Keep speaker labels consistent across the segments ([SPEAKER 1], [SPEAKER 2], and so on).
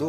[SPEAKER 1] 2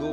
[SPEAKER 1] 2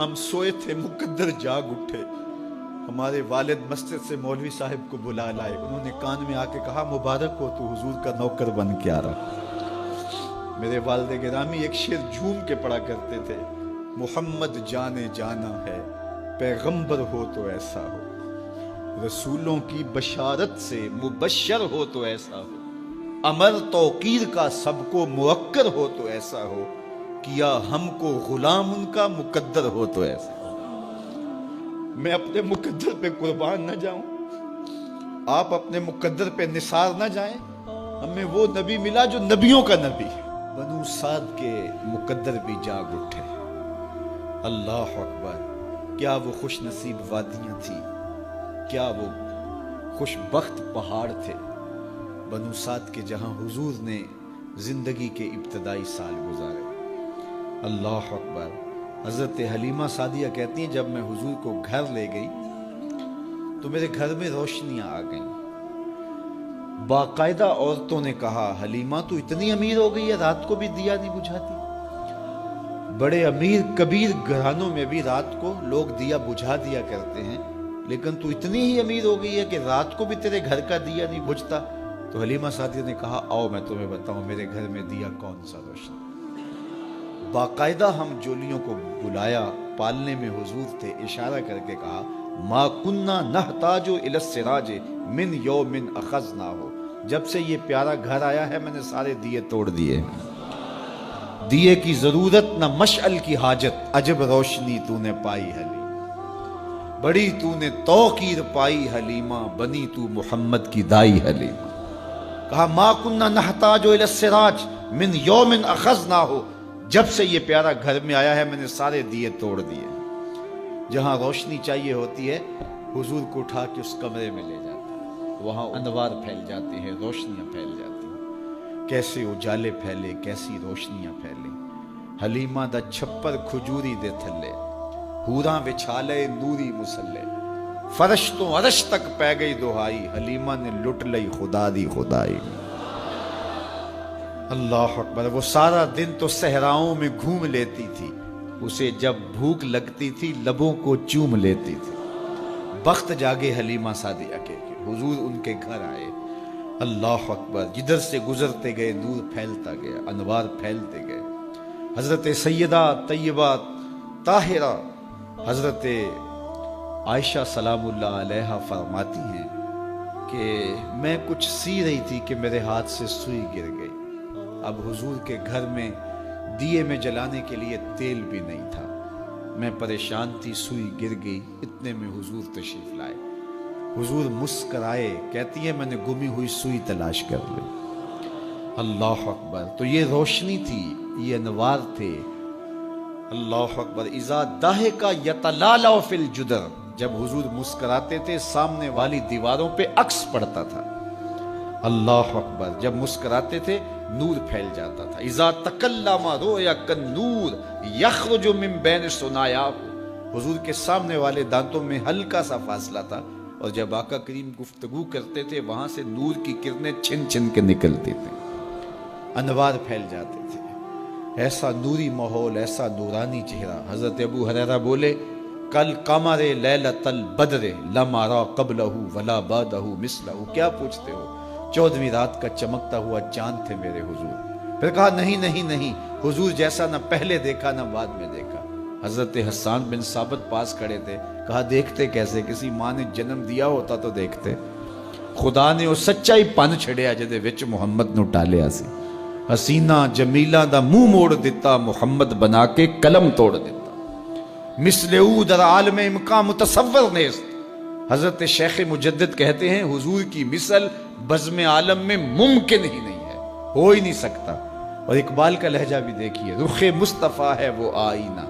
[SPEAKER 1] ہم سوئے تھے مقدر جاگ اٹھے. ہمارے والد مسجد سے مولوی صاحب کو بلا لائے. انہوں نے کان میں آ کے کہا مبارک ہو تو حضور کا نوکر بن کے آ رہا. میرے والد گرامی ایک شعر جھوم کے پڑھا کرتے تھے, محمد جانے جانا ہے پیغمبر ہو تو ایسا ہو, رسولوں کی بشارت سے مبشر ہو تو ایسا ہو, امر توقیر کا سب کو موکر ہو تو ایسا ہو, کیا ہم کو غلام ان کا مقدر ہو تو ایسا ہو. میں اپنے مقدر پہ قربان نہ جاؤں, آپ اپنے مقدر پہ نثار نہ جائیں. ہمیں وہ نبی ملا جو نبیوں کا نبی. بنو سعد کے مقدر بھی جاگ اٹھے. اللہ اکبر, کیا وہ خوش نصیب وادیاں تھیں, کیا وہ خوش بخت پہاڑ تھے بنو سعد کے, جہاں حضور نے زندگی کے ابتدائی سال گزارے. اللہ اکبر. حضرت حلیمہ سعدیہ کہتی ہیں جب میں حضور کو گھر لے گئی تو میرے گھر میں روشنیاں آ گئیں. باقاعدہ عورتوں نے کہا حلیمہ تو اتنی امیر ہو گئی ہے رات کو بھی دیا نہیں بجھاتی. بڑے امیر کبیر گھرانوں میں بھی رات کو لوگ دیا بجھا دیا کرتے ہیں, لیکن تو اتنی ہی امیر ہو گئی ہے کہ رات کو بھی تیرے گھر کا دیا نہیں بجھتا. تو حلیمہ سعدیہ نے کہا آؤ میں تمہیں بتاؤں میرے گھر میں دیا کون سا روشن. باقاعدہ ہم جولیوں کو بلایا, پالنے میں حضور تھے, اشارہ کر کے کہا ما کننا نحتاج الی السراج من یوم اخذنا ہو. جب سے یہ پیارا گھر آیا ہے میں نے سارے دیے توڑ دیے. دیے کی ضرورت نہ مشعل کی حاجت, عجب روشنی تو نے پائی حلیمہ, بڑی تو نے توقیر پائی حلیمہ, بنی تو محمد کی دائی حلیمہ. کہا ما کننا نحتاج الی السراج من یوم اخذنا ہو, جب سے یہ پیارا گھر میں آیا ہے میں نے سارے دیے توڑ دیے. جہاں روشنی چاہیے ہوتی ہے حضور کو اٹھا کے اس کمرے میں لے جاتا ہے, وہاں انوار پھیل جاتے ہیں, روشنیاں پھیل جاتی ہیں. کیسے اجالے پھیلے, کیسی روشنیاں پھیلیں. حلیمہ دا چھپر کھجوری دے تھلے, حوراں وچھالے نوری مسلے, فرش تو عرش تک پہ گئی دہائی, حلیمہ نے لٹ لئی خدا دی خدائی. اللہ اکبر. وہ سارا دن تو صحراؤں میں گھوم لیتی تھی, اسے جب بھوک لگتی تھی لبوں کو چوم لیتی تھی. بخت جاگے حلیمہ سعدیہ کے, حضور ان کے گھر آئے. اللہ اکبر. جدھر سے گزرتے گئے نور پھیلتا گیا, انوار پھیلتے گئے. حضرت سیدہ طیبہ طاہرہ حضرت عائشہ سلام اللہ علیہا فرماتی ہیں کہ میں کچھ سی رہی تھی کہ میرے ہاتھ سے سوئی گر گئی. اب حضور کے گھر میں دیے میں جلانے کے لیے تیل بھی نہیں تھا. میں پریشان تھی, سوئی گر گئی. اتنے میں حضور تشریف لائے. حضور مسکرائے, کہتی ہے میں نے گمی ہوئی سوئی تلاش کر لی. اللہ اکبر. تو یہ روشنی تھی, یہ انوار تھے. اللہ اکبر. اذا ضحک یتلالع فی الجدر, جب حضور مسکراتے تھے سامنے والی دیواروں پہ عکس پڑتا تھا. اللہ اکبر. جب مسکراتے تھے نور پھیل جاتا تھا. اذا تکلم رؤیا کالنور یخرج من بین ثنایاہ, حضور کے سامنے والے دانتوں میں ہلکا سا فاصلہ تھا, اور جب آقا کریم گفتگو کرتے تھے وہاں سے نور کی کرنیں چھن چھن کے نکلتی تھیں, انوار پھیل جاتے تھے. ایسا نوری ماحول, ایسا نورانی چہرہ. حضرت ابو ہریرہ بولے کل قمر لیلۃ البدر لم ارى قبلہ ولا بعدہ مثلہ. کیا پوچھتے ہو, 14ویں رات کا چمکتا ہوا چاند تھے میرے حضور. پھر کہا نہیں نہیں نہیں, حضور جیسا نہ پہلے دیکھا نہ بعد میں دیکھا. حضرت حسان بن ثابت پاس کھڑے تھے. کہا دیکھتے کیسے, کسی ماں نے جنم دیا ہوتا تو دیکھتے. خدا نے وہ سچائی پن چھڑیا جدے وچ محمد نو ٹالیا سی. حسینہ جمیلہ دا منہ موڑ دیتا, محمد بنا کے قلم توڑ دیتا. مثل او در عالم امکان متصور نیست. حضرت شیخ مجدد کہتے ہیں حضور کی مثل بزم عالم میں ممکن ہی نہیں ہے, ہو ہی نہیں سکتا. اور اقبال کا لہجہ بھی دیکھیے, رخ مصطفیٰ ہے وہ آئینہ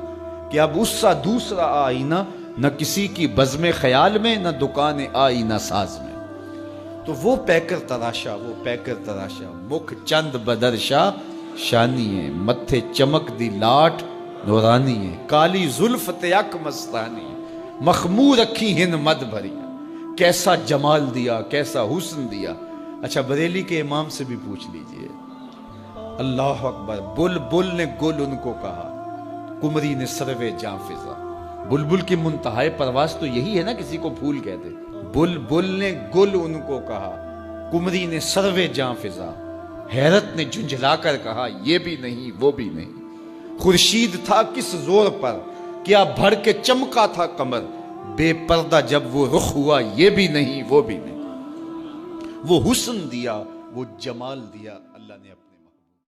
[SPEAKER 1] کہ اب اس سا دوسرا آئینہ نہ کسی کی بزم خیال میں نہ دکان آئینہ ساز میں. تو وہ پیکر تراشا, وہ پیکر تراشا, مکھ چند بدرشا شانی ہے, متھے چمک دی لاٹ نورانی ہے, کالی زلف تیک مستانی, مخمور رکھی ہن مد بھری. کیسا جمال دیا, کیسا حسن دیا. اچھا بریلی کے امام سے بھی پوچھ لیجئے. اللہ اکبر. بل بل نے گل ان کو کہا, کمری نے سروے جاں فضا. بلبل کی منتہائے پرواز تو یہی ہے نا، کسی کو پھول کہتے. بلبل نے گل ان کو کہا، کمری نے سروے جاں فضا، حیرت نے جھنجھلا کر کہا یہ بھی نہیں وہ بھی نہیں. خورشید تھا کس زور پر، کیا بھڑ کے چمکا تھا قمر، بے پردہ جب وہ رخ ہوا یہ بھی نہیں وہ بھی نہیں. وہ حسن دیا وہ جمال دیا اللہ نے اپنے